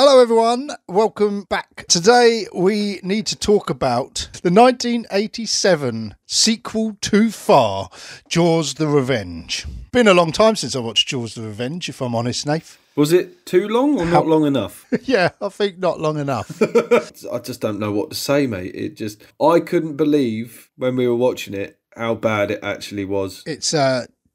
Hello everyone, welcome back. Today we need to talk about the 1987 sequel to Far, Jaws the Revenge. Been a long time since I watched Jaws the Revenge, if I'm honest, Nath. Was it too long or not long enough? Yeah, I think not long enough. I just don't know what to say, mate. I couldn't believe when we were watching it how bad it actually was. It's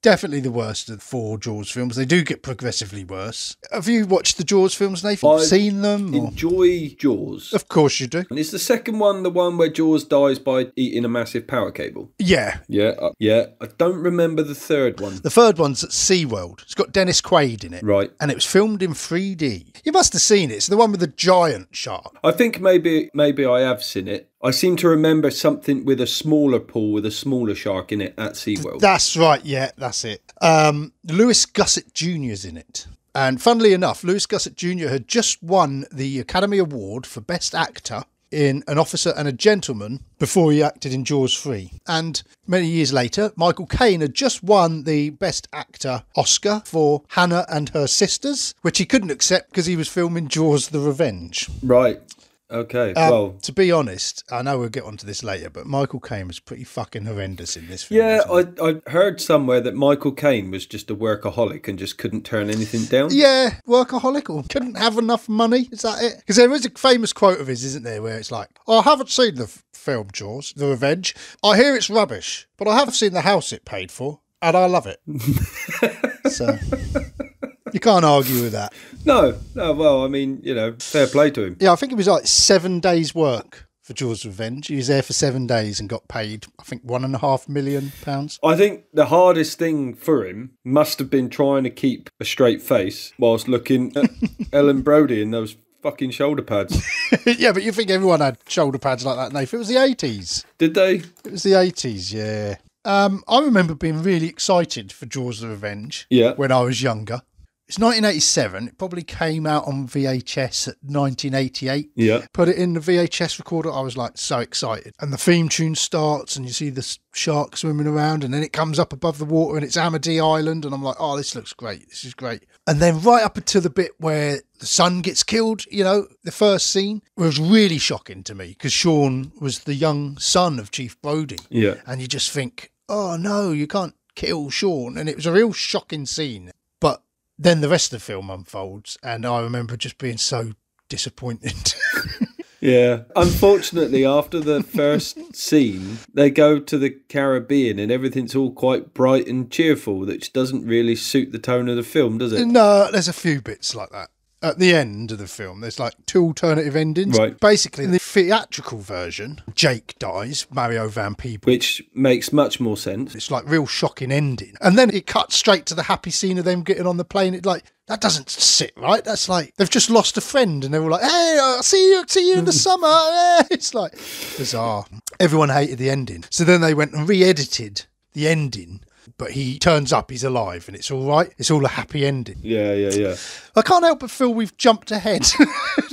definitely the worst of the four Jaws films. They do get progressively worse. Have you watched the Jaws films, Nathan? I've seen them? Enjoy Jaws. Of course you do. And is the second one the one where Jaws dies by eating a massive power cable? Yeah. Yeah. I don't remember the third one. The third one's at SeaWorld. It's got Dennis Quaid in it. Right. And it was filmed in 3D. You must have seen it. It's the one with the giant shark. I think maybe I have seen it. I seem to remember something with a smaller pool with a smaller shark in it at SeaWorld. That's right, yeah, that's it. Louis Gossett Jr.'s in it. And funnily enough, Louis Gossett Jr. had just won the Academy Award for Best Actor in An Officer and a Gentleman before he acted in Jaws 3. And many years later, Michael Caine had just won the Best Actor Oscar for Hannah and Her Sisters, which he couldn't accept because he was filming Jaws the Revenge. Right. Okay, well... To be honest, I know we'll get onto this later, but Michael Caine was pretty fucking horrendous in this film. Yeah, I heard somewhere that Michael Caine was just a workaholic and just couldn't turn anything down. Yeah, workaholic, or couldn't have enough money. Is that it? Because there is a famous quote of his, isn't there, where it's like, I haven't seen the film Jaws, The Revenge. I hear it's rubbish, but I have seen the house it paid for, and I love it. So... you can't argue with that. No, well, I mean, fair play to him. Yeah, I think it was like 7 days' work for Jaws' Revenge. He was there for 7 days and got paid, I think, £1.5 million. I think the hardest thing for him must have been trying to keep a straight face whilst looking at Ellen Brody in those fucking shoulder pads. Yeah, but you think everyone had shoulder pads like that, Nathan? It was the 80s. Did they? It was the 80s, yeah. I remember being really excited for Jaws the Revenge when I was younger. It's 1987. It probably came out on VHS at 1988. Yeah. Put it in the VHS recorder. I was like so excited. And the theme tune starts and you see the shark swimming around and then it comes up above the water and it's Amity Island. And I'm like, oh, this looks great. This is great. And then right up until the bit where the son gets killed, the first scene was really shocking to me because Sean was the young son of Chief Brody. Yeah. And you just think, oh no, you can't kill Sean. And it was a real shocking scene. Then the rest of the film unfolds, and I remember just being so disappointed. Yeah. Unfortunately, after the first scene, they go to the Caribbean and everything's all quite bright and cheerful, which doesn't really suit the tone of the film, does it? No, there's a few bits like that. At the end of the film, there's like two alternative endings. Right. Basically, in the theatrical version, Jake dies, Mario Van Peebles. Which makes much more sense. It's like real shocking ending. And then it cuts straight to the happy scene of them getting on the plane. It's like, that doesn't sit right. That's like, they've just lost a friend and they're all like, hey, I'll see you in the summer. It's like bizarre. Everyone hated the ending. So then they went and re-edited the ending. But he turns up, he's alive, and it's all right. It's all a happy ending. Yeah. I can't help but feel we've jumped ahead.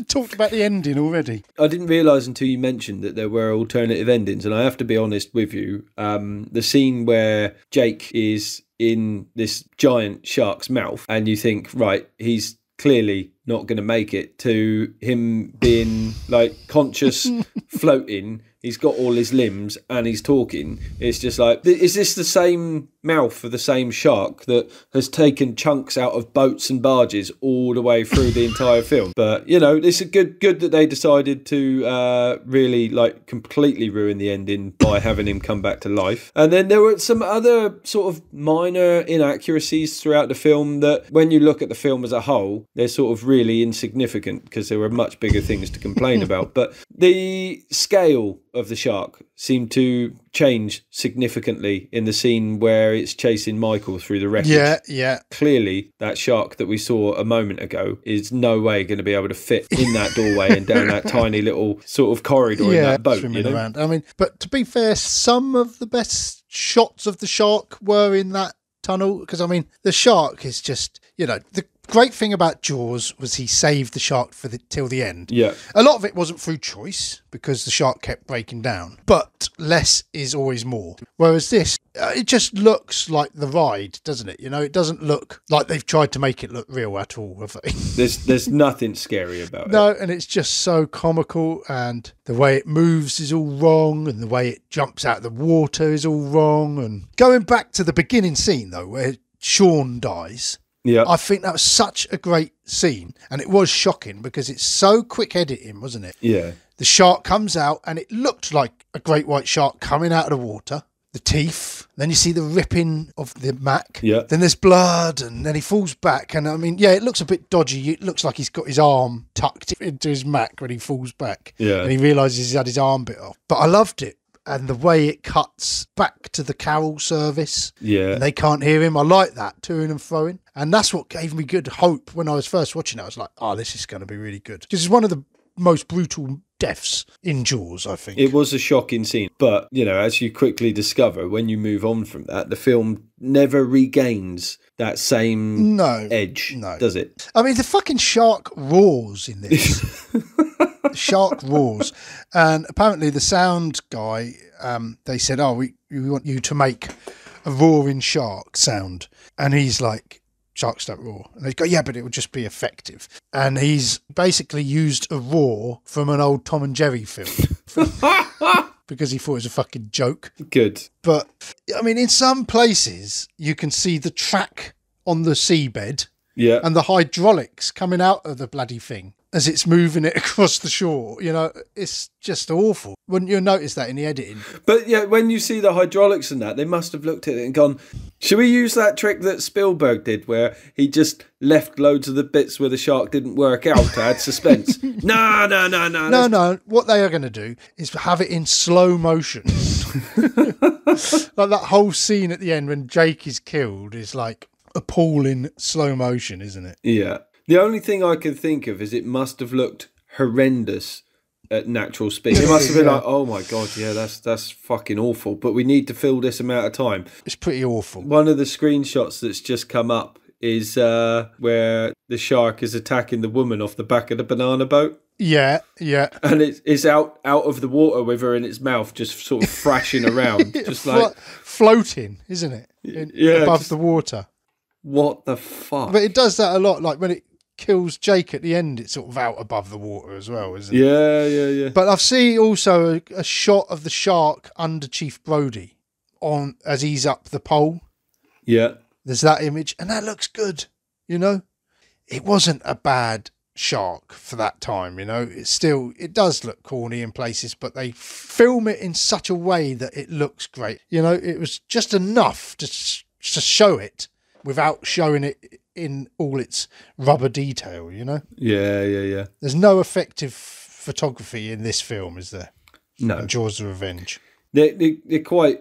Talked about the ending already. I didn't realise until you mentioned that there were alternative endings, and I have to be honest with you. The scene where Jake is in this giant shark's mouth, and you think, right, he's clearly not going to make it, to him being like conscious, floating. He's got all his limbs and he's talking. It's just like, is this the same mouth for the same shark that has taken chunks out of boats and barges all the way through the entire film? But, it's a good that they decided to really like completely ruin the ending by having him come back to life. And then there were some other sort of minor inaccuracies throughout the film that when you look at the film as a whole, they're sort of really insignificant because there were much bigger things to complain about. But the scale of the shark seemed to change significantly in the scene where it's chasing Michael through the wreckage. Yeah. Clearly, that shark that we saw a moment ago is no way going to be able to fit in that doorway and down that tiny little sort of corridor in that boat. Swimming around. I mean, but to be fair, some of the best shots of the shark were in that tunnel because, I mean, the shark is just, the great thing about Jaws was he saved the shark till the end. Yeah. A lot of it wasn't through choice because the shark kept breaking down, but less is always more. Whereas this, it just looks like the ride, doesn't it? You know, it doesn't look like they've tried to make it look real at all, have they? There's nothing scary about it. No, and it's just so comical, and the way it moves is all wrong, and the way it jumps out of the water is all wrong. And going back to the beginning scene, though, where Sean dies, Yeah. I think that was such a great scene, and it was shocking because it's so quick editing, wasn't it? Yeah. The shark comes out, and it looked like a great white shark coming out of the water. The teeth, then you see the ripping of the Mac. Yeah. Then there's blood, and then he falls back. And I mean, yeah, it looks a bit dodgy. It looks like he's got his arm tucked into his Mac when he falls back. Yeah. And he realises he's had his arm bit off. But I loved it. And the way it cuts back to the Carol service. Yeah. And they can't hear him. I like that, toing and froing. And that's what gave me good hope when I was first watching it. I was like, oh, this is going to be really good. Because it's one of the most brutal deaths in Jaws, I think. It was a shocking scene, but you know, as you quickly discover when you move on from that, the film never regains that same edge, does it? I mean, the fucking shark roars in this. The shark roars, and apparently the sound guy, they said, "Oh, we want you to make a roaring shark sound," and he's like, "Sharks don't roar." And they go, "Yeah, but it would just be effective." And he's basically used a roar from an old Tom and Jerry film because he thought it was a fucking joke. Good. But, I mean, in some places, you can see the track on the seabed and the hydraulics coming out of the bloody thing as it's moving it across the shore. You know, it's just awful. Wouldn't you notice that in the editing? But yeah, when you see the hydraulics and that, they must have looked at it and gone, should we use that trick that Spielberg did where he just left loads of the bits where the shark didn't work out to add suspense? No. What they are going to do is have it in slow motion. Like that whole scene at the end when Jake is killed is like appalling slow motion, isn't it? Yeah. The only thing I can think of is it must have looked horrendous at natural speed. It must have been like, oh my God, yeah, that's fucking awful. But we need to fill this amount of time. It's pretty awful. One of the screenshots that's just come up is where the shark is attacking the woman off the back of the banana boat. Yeah. And it's out of the water with her in its mouth, just sort of thrashing around. Just like floating, isn't it? Above the water. What the fuck? But it does that a lot, like when it kills Jake at the end, it's sort of out above the water as well, isn't it? Yeah. But I've seen also a shot of the shark under Chief Brody as he's up the pole. Yeah. There's that image, and that looks good, you know? It wasn't a bad shark for that time, you know? It does look corny in places, but they film it in such a way that it looks great. You know, it was just enough to show it without showing it in all its rubber detail, you know? Yeah. There's no effective photography in this film, is there? No. In Jaws of Revenge. They're quite,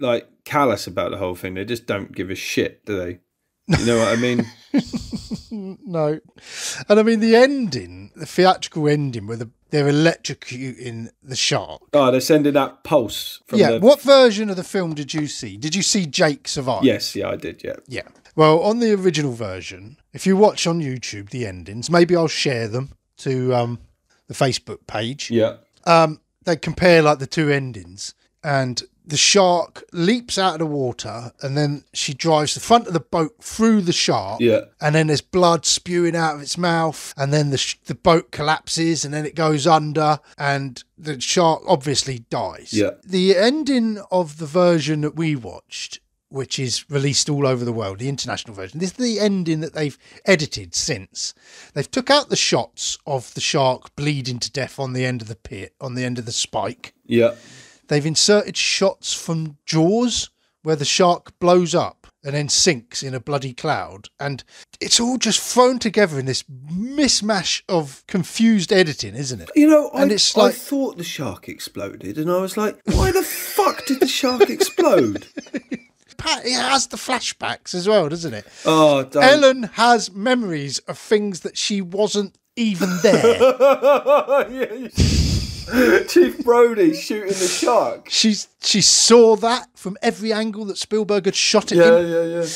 like, callous about the whole thing. They just don't give a shit, do they? You know what I mean? No. And I mean, the ending, the theatrical ending where they're electrocuting the shark. Oh, they're sending that pulse from What version of the film did you see? Did you see Jake survive? Yes, I did, yeah. Yeah. Well, on the original version, if you watch on YouTube the endings, maybe I'll share them to the Facebook page. Yeah. They compare like the two endings, and the shark leaps out of the water, and then she drives the front of the boat through the shark. Yeah. And then there's blood spewing out of its mouth, and then the boat collapses, and then it goes under, and the shark obviously dies. Yeah. The ending of the version that we watched, which is released all over the world, the international version, this is the ending that they've edited since. They've took out the shots of the shark bleeding to death on the end of the pit, on the end of the spike. Yeah. They've inserted shots from Jaws where the shark blows up and then sinks in a bloody cloud. And it's all just thrown together in this mismatch of confused editing, isn't it? You know, and I thought the shark exploded, and I was like, why the fuck did the shark explode? It has the flashbacks as well, doesn't it? Oh, don't. Ellen has memories of things that she wasn't even there. Yeah. Chief Brody shooting the shark. She saw that from every angle that Spielberg had shot it in. Yeah.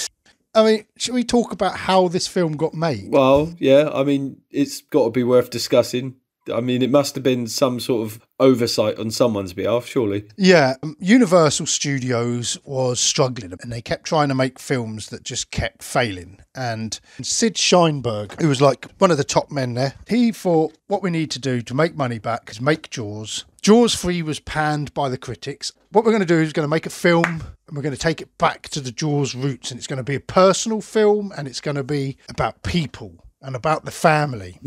I mean, should we talk about how this film got made? Well, yeah, I mean, it's got to be worth discussing. I mean, it must have been some sort of oversight on someone's behalf, surely. Yeah, Universal Studios was struggling and they kept trying to make films that just kept failing. And Sid Sheinberg, who was like one of the top men there, he thought what we need to do to make money back is make Jaws. Jaws 3 was panned by the critics. What we're going to do is going to make a film and we're going to take it back to the Jaws roots, and it's going to be a personal film and it's going to be about people and about the family.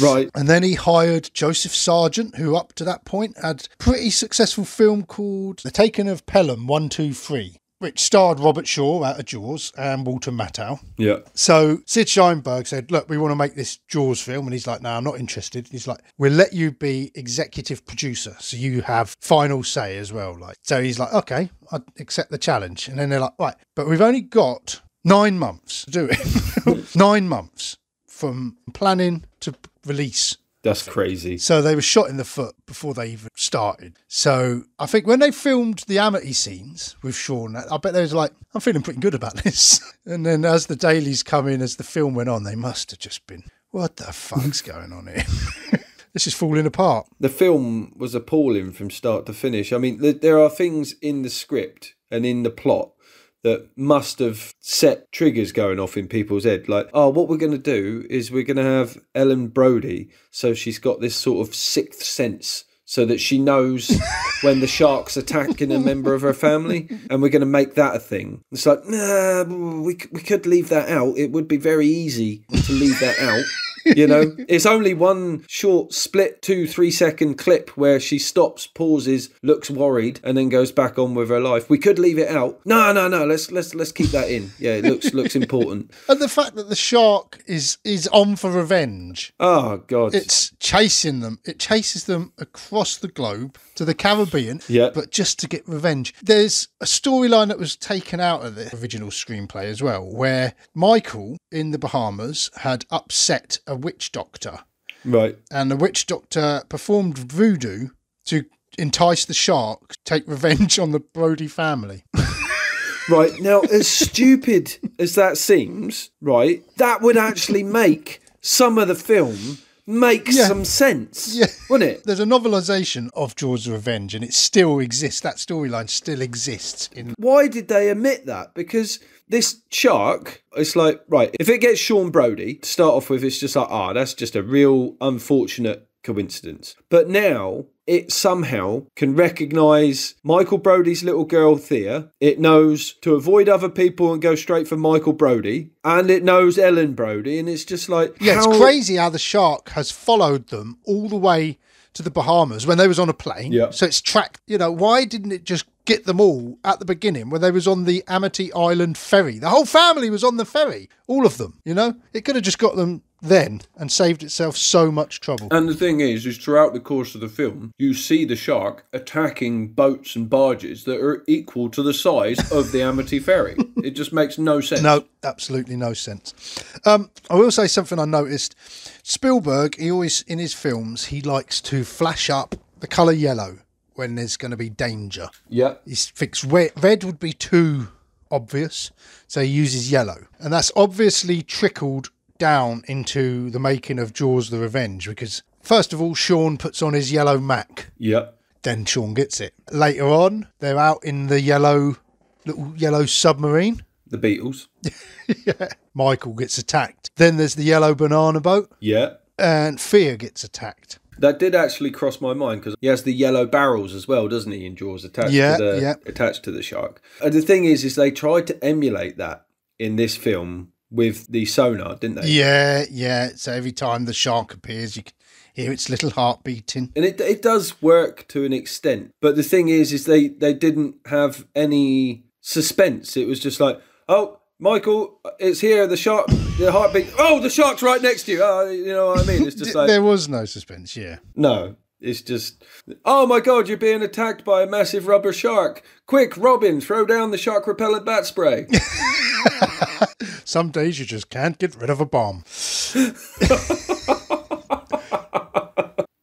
Right. And then he hired Joseph Sargent, who up to that point had a pretty successful film called The Taking of Pelham 1, 2, 3, which starred Robert Shaw out of Jaws and Walter Matthau. Yeah. So Sid Sheinberg said, look, we want to make this Jaws film. And he's like, no, I'm not interested. He's like, we'll let you be executive producer, so you have final say as well. Like, so he's like, okay, I accept the challenge. And then they're like, right, but we've only got 9 months to do it. 9 months from planning to release. That's crazy. So they were shot in the foot before they even started. So I think when they filmed the Amity scenes with Sean, I bet they was like, I'm feeling pretty good about this. And then as the dailies come in, as the film went on, they must have just been, what the fuck's going on here? This is falling apart. The film was appalling from start to finish. I mean, there are things in the script and in the plot that must have set triggers going off in people's head. Like, oh, what we're going to do is we're going to have Ellen Brody, so she's got this sort of sixth sense, so that she knows when the shark's attacking a member of her family, and we're going to make that a thing. It's like, nah, we could leave that out. It would be very easy to leave that out. You know, it's only one short split 2-3 second clip where she stops, pauses, looks worried, and then goes back on with her life. We could leave it out. No. Let's keep that in. Yeah, it looks important. And the fact that the shark is on for revenge. Oh God! It's chasing them. It chases them across the globe to the Caribbean. Yeah. But just to get revenge. There's a storyline that was taken out of the original screenplay as well, where Michael in the Bahamas had upset a witch doctor. Right. And the witch doctor performed voodoo to entice the shark to take revenge on the Brody family. Right. Now, as stupid as that seems, right, that would actually make some of the film make some sense, wouldn't it? There's a novelisation of Jaws of Revenge and it still exists. That storyline still exists. Why did they omit that? Because this shark, it's like, right, if it gets Sean Brody, to start off with, it's just like, that's just a real unfortunate coincidence. But now it somehow can recognise Michael Brody's little girl Thea. It knows to avoid other people and go straight for Michael Brody, and it knows Ellen Brody, and it's just like, it's crazy how the shark has followed them all the way to the Bahamas when they was on a plane. Yeah. So it's tracked, why didn't it just get them all at the beginning when they was on the Amity Island ferry? The whole family was on the ferry, all of them, It could have just got them then and saved itself so much trouble. And the thing is throughout the course of the film, you see the shark attacking boats and barges that are equal to the size of the Amity ferry. It just makes no sense. No, absolutely no sense. I will say something I noticed. Spielberg, he always, in his films, he likes to flash up the colour yellow when there's going to be danger. Yeah. He's fixed red would be too obvious, so he uses yellow. And that's obviously trickled down into the making of Jaws the Revenge, because first of all, Sean puts on his yellow Mac. Yeah. Then Sean gets it. Later on, they're out in the little yellow submarine. The Beatles. Yeah. Michael gets attacked. Then there's the yellow banana boat. Yeah. And Thea gets attacked. That did actually cross my mind, because he has the yellow barrels as well, doesn't he, in Jaws, attached to the shark. And the thing is they tried to emulate that in this film with the sonar, didn't they? Yeah. So every time the shark appears, you can hear its little heart beating. And it does work to an extent. But the thing is they didn't have any suspense. It was just like, oh, Michael, it's here, the shark, the heartbeat. Oh, the shark's right next to you. Oh, you know what I mean? It's just like... There was no suspense, yeah. No, it's just, oh my God, you're being attacked by a massive rubber shark. Quick, Robin, throw down the shark repellent bat spray. Some days you just can't get rid of a bomb.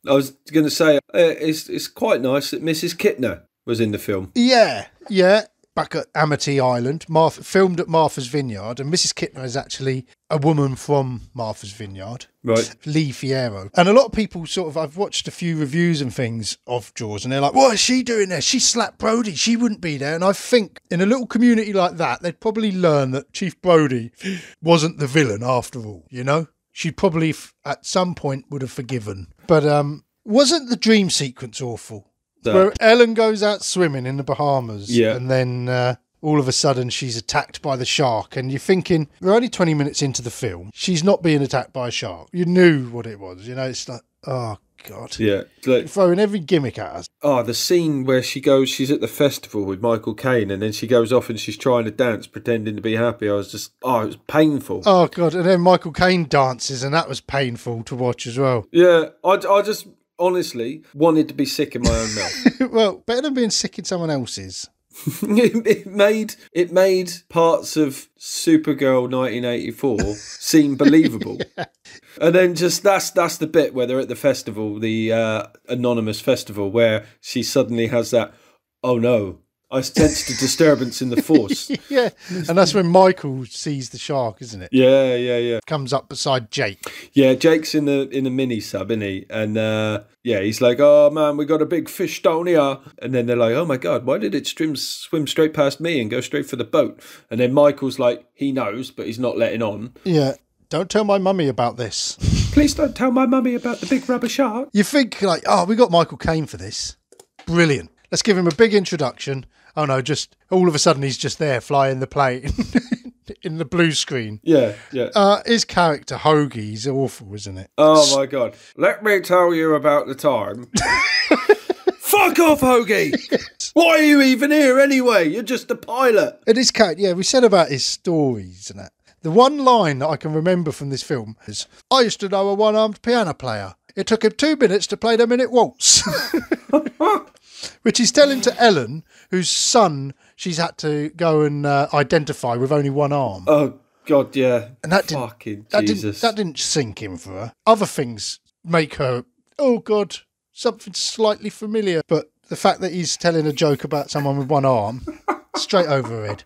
I was going to say, it's quite nice that Mrs. Kittner was in the film. Yeah. back at Amity Island, filmed at Martha's Vineyard, and Mrs. Kittner is actually a woman from Martha's Vineyard. Right. Lee Fierro. And a lot of people I've watched a few reviews and things of Jaws, and they're like, what is she doing there? She slapped Brody. She wouldn't be there. And I think in a little community like that, they'd probably learn that Chief Brody wasn't the villain after all, you know? She probably at some point would have forgiven. But wasn't the dream sequence awful? Where Ellen goes out swimming in the Bahamas, and then all of a sudden she's attacked by the shark, and you're thinking, we're only 20 minutes into the film, she's not being attacked by a shark. You knew what it was, you know, it's like, oh God. Yeah. Like, throwing every gimmick at us. Oh, the scene where she's at the festival with Michael Caine, and then she goes off and she's trying to dance, pretending to be happy. It was painful. Oh God, and then Michael Caine dances, and that was painful to watch as well. Yeah, I just honestly wanted to be sick in my own mouth. Well, better than being sick in someone else's. it made parts of Supergirl 1984 seem believable. Yeah. And then just that's the bit where they're at the festival, the anonymous festival, where she suddenly has that, oh no, I sensed a disturbance in the force. Yeah, and that's when Michael sees the shark, isn't it? Yeah. Comes up beside Jake. Yeah, Jake's in the mini sub, isn't he? And he's like, oh man, we got a big fish down here. And then they're like, oh my God, why did it swim straight past me and go straight for the boat? And then Michael's like, he knows, but he's not letting on. Yeah, don't tell my mummy about this. Please don't tell my mummy about the big rubber shark. You think like, oh, we got Michael Caine for this. Brilliant. Let's give him a big introduction. Oh no, just all of a sudden he's just there flying the plane in the blue screen. Yeah. His character, Hoagie, is awful, isn't it? Oh my God. Let me tell you about the time. Fuck off, Hoagie! Why are you even here anyway? You're just a pilot. And his character, we said about his stories and that. The one line that I can remember from this film is, I used to know a one-armed piano player. It took him 2 minutes to play the minute waltz. Which he's telling to Ellen, whose son she's had to go and identify with only one arm. Oh, God, yeah. And that that didn't sink in for her. Other things make her, oh, God, something slightly familiar. But the fact that he's telling a joke about someone with one arm, straight over her head.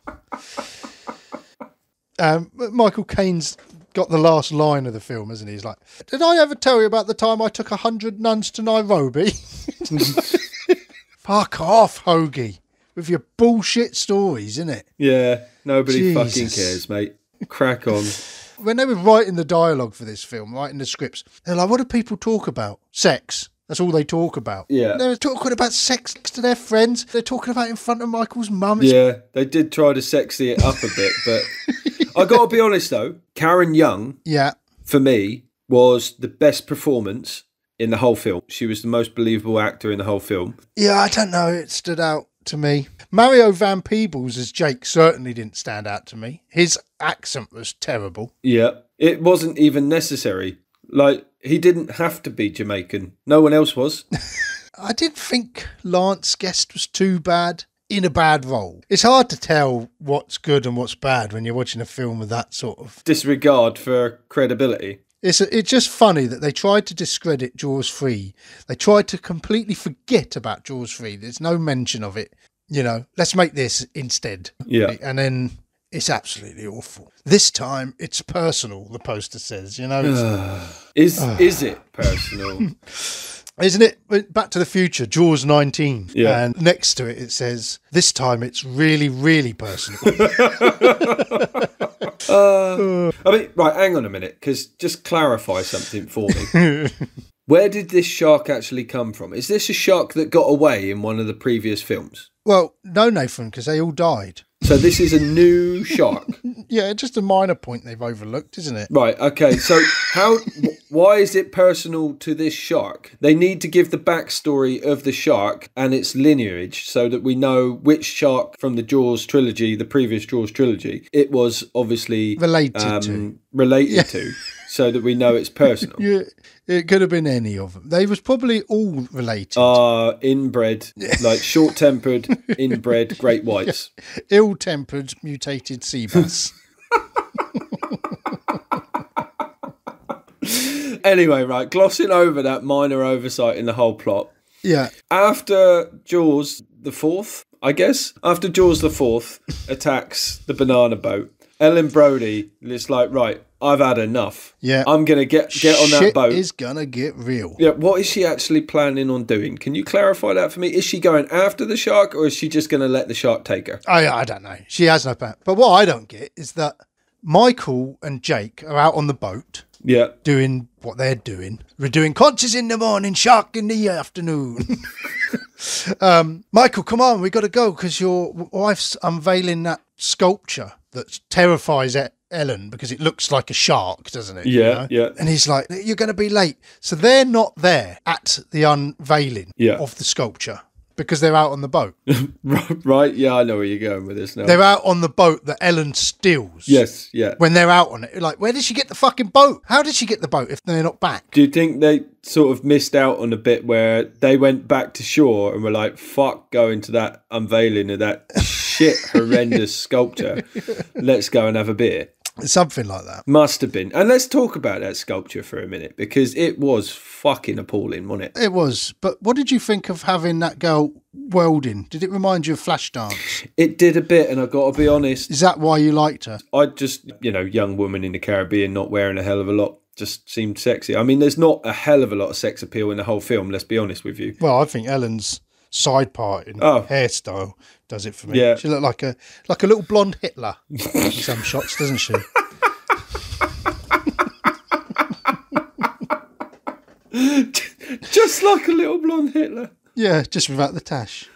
Michael Caine's got the last line of the film, isn't he? He's like, did I ever tell you about the time I took 100 nuns to Nairobi? Fuck off, Hoagie, with your bullshit stories, innit? Yeah, nobody fucking cares, mate. Crack on. When they were writing the dialogue for this film, writing the scripts, they're like, what do people talk about? Sex. That's all they talk about. Yeah. They're talking about sex to their friends. They're talking about it in front of Michael's mum. Yeah, they did try to sexy it up a bit, but I got to be honest, though, Karen Young, for me, was the best performance in the whole film. She was the most believable actor in the whole film. Yeah, I don't know. It stood out to me. Mario Van Peebles as Jake certainly didn't stand out to me. His accent was terrible. Yeah, it wasn't even necessary. Like, he didn't have to be Jamaican. No one else was. I didn't think Lance Guest was too bad in a bad role. It's hard to tell what's good and what's bad when you're watching a film with that sort of disregard for credibility. It's just funny that they tried to discredit Jaws 3. They tried to completely forget about Jaws 3. There's no mention of it. You know, let's make this instead. Yeah. And then it's absolutely awful. This time it's personal, the poster says, you know. Is it personal? Isn't it? Back to the Future, Jaws 19. Yeah. And next to it, it says, this time it's really, really personal. I mean, right, hang on a minute, because just clarify something for me. Where did this shark actually come from? Is this a shark that got away in one of the previous films? Well, no, Nathan, because they all died. So this is a new shark? Yeah, just a minor point they've overlooked, isn't it? Right, okay. So why is it personal to this shark? They need to give the backstory of the shark and its lineage so that we know which shark from the Jaws trilogy, the previous Jaws trilogy, it was obviously related to, so that we know it's personal. Yeah, it could have been any of them. They was probably all related. Inbred, like short-tempered, inbred great whites. Ill-tempered, mutated sea bass. Anyway, right, glossing over that minor oversight in the whole plot. Yeah. After Jaws the fourth, I guess. After Jaws the Fourth attacks the banana boat, Ellen Brody is like, right, I've had enough. Yeah. I'm going to get on that boat. Shit is going to get real. Yeah, what is she actually planning on doing? Can you clarify that for me? Is she going after the shark, or is she just going to let the shark take her? I don't know. She has no plan. But what I don't get is that Michael and Jake are out on the boat. Yeah. Doing what they're doing. We're doing conches in the morning, shark in the afternoon. Michael, come on, we got to go because your wife's unveiling that sculpture that terrifies Ellen because it looks like a shark, doesn't it? Yeah, yeah. And he's like, you're going to be late. So they're not there at the unveiling of the sculpture because they're out on the boat. Right, yeah, I know where you're going with this now. They're out on the boat that Ellen steals. Yes, yeah. When they're out on it. Like, where did she get the fucking boat? How did she get the boat if they're not back? Do you think they sort of missed out on a bit where they went back to shore and were like, fuck going to that unveiling of that shit horrendous sculpture. Let's go and have a beer. Something like that. Must have been. And let's talk about that sculpture for a minute because it was fucking appalling, wasn't it? It was. But what did you think of having that girl welding? Did it remind you of Flashdance? It did a bit, and I got to be honest. Is that why you liked her? I just, young woman in the Caribbean not wearing a hell of a lot just seemed sexy. I mean, there's not a hell of a lot of sex appeal in the whole film, let's be honest with you. Well, I think Ellen's side parting hairstyle does it for me. Yeah. She looked like a little blonde Hitler in some shots, doesn't she? Just like a little blonde Hitler. Yeah, just without the tash.